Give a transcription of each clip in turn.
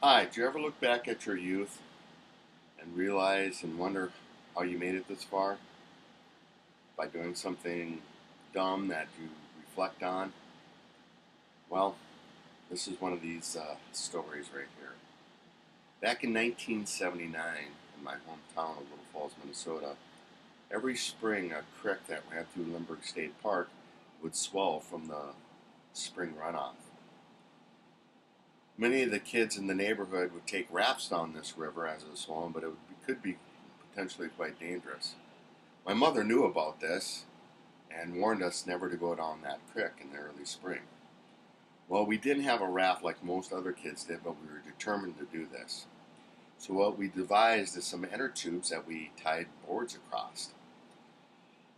Hi, do you ever look back at your youth and realize and wonder how you made it this far by doing something dumb that you reflect on? Well, this is one of these stories right here. Back in 1979, in my hometown of Little Falls, Minnesota, every spring a creek that ran through Lindbergh State Park would swell from the spring runoff. Many of the kids in the neighborhood would take rafts down this river as it was swollen, but could be potentially quite dangerous. My mother knew about this and warned us never to go down that creek in the early spring. Well, we didn't have a raft like most other kids did, but we were determined to do this. So what we devised is some inner tubes that we tied boards across.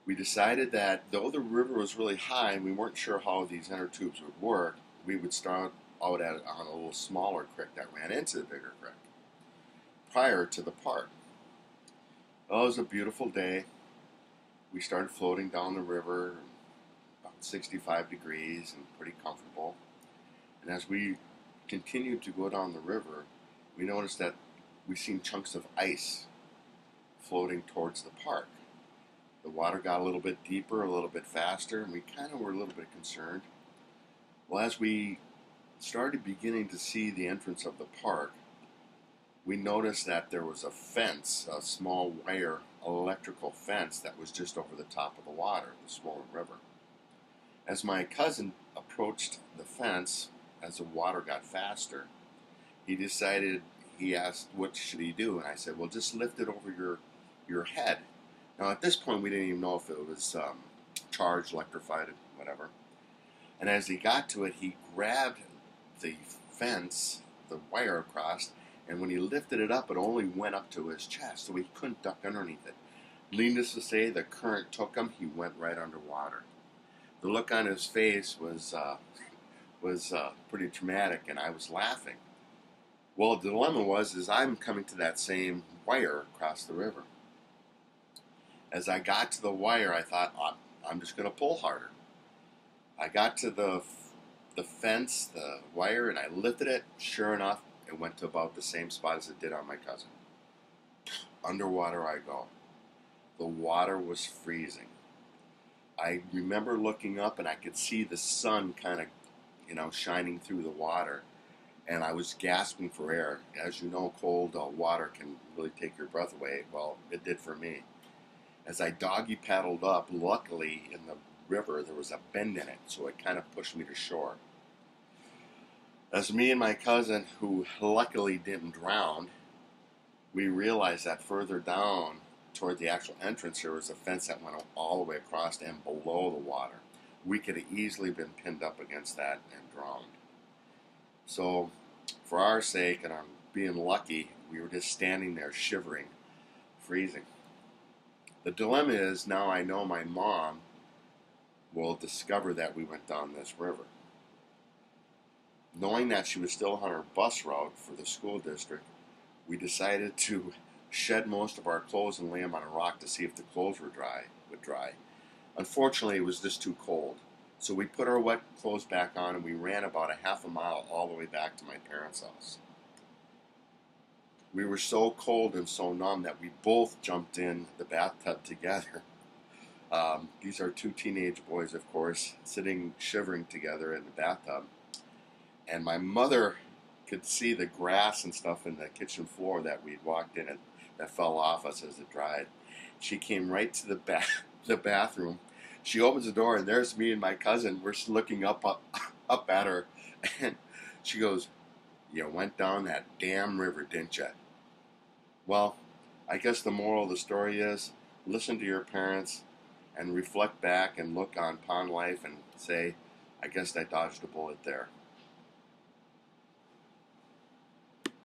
We decided that though the river was really high and we weren't sure how these inner tubes would work, we would start out on a little smaller creek that ran into the bigger creek prior to the park. Well, it was a beautiful day. We started floating down the river, about 65 degrees and pretty comfortable. And as we continued to go down the river, we noticed that we seen chunks of ice floating towards the park. The water got a little bit deeper, a little bit faster, and we kind of were a little bit concerned. Well, as we started beginning to see the entrance of the park, we noticed that there was a fence, a small wire electrical fence that was just over the top of the water, the swollen river. As my cousin approached the fence, as the water got faster, he asked, what should he do? And I said, well, just lift it over your head. Now, at this point, we didn't even know if it was charged, electrified, whatever. And as he got to it, he grabbed the fence, the wire across, and when he lifted it up, it only went up to his chest, so he couldn't duck underneath it. Needless to say, the current took him. He went right underwater. The look on his face was pretty traumatic, and I was laughing. Well, the dilemma is I'm coming to that same wire across the river. As I got to the wire, I thought, I'm just going to pull harder. I got to the fence, the wire, and I lifted it. Sure enough, it went to about the same spot as it did on my cousin. Underwater I go. The water was freezing. I remember looking up and I could see the sun kind of, shining through the water. And I was gasping for air. As you know, cold water can really take your breath away. Well, it did for me. As I doggy paddled up, luckily in the river there was a bend in it, so it kind of pushed me to shore. As me and my cousin, who luckily didn't drown, we realized that further down toward the actual entrance there was a fence that went all the way across and below the water. We could have easily been pinned up against that and drowned. So, for our sake and our being lucky, we were just standing there shivering, freezing. The dilemma is now I know my mom will discover that we went down this river. Knowing that she was still on her bus route for the school district, we decided to shed most of our clothes and lay them on a rock to see if the clothes would dry. Unfortunately, it was just too cold. So we put our wet clothes back on and we ran about a half a mile all the way back to my parents' house. We were so cold and so numb that we both jumped in the bathtub together. These are two teenage boys, of course, sitting shivering together in the bathtub. And my mother could see the grass and stuff in the kitchen floor that we'd walked in and that fell off us as it dried. She came right to the bathroom. She opens the door and there's me and my cousin. We're looking up at her, and she goes, "You went down that damn river, didn't you?" Well, I guess the moral of the story is listen to your parents and reflect back and look on pond life and say, I guess I dodged a bullet there.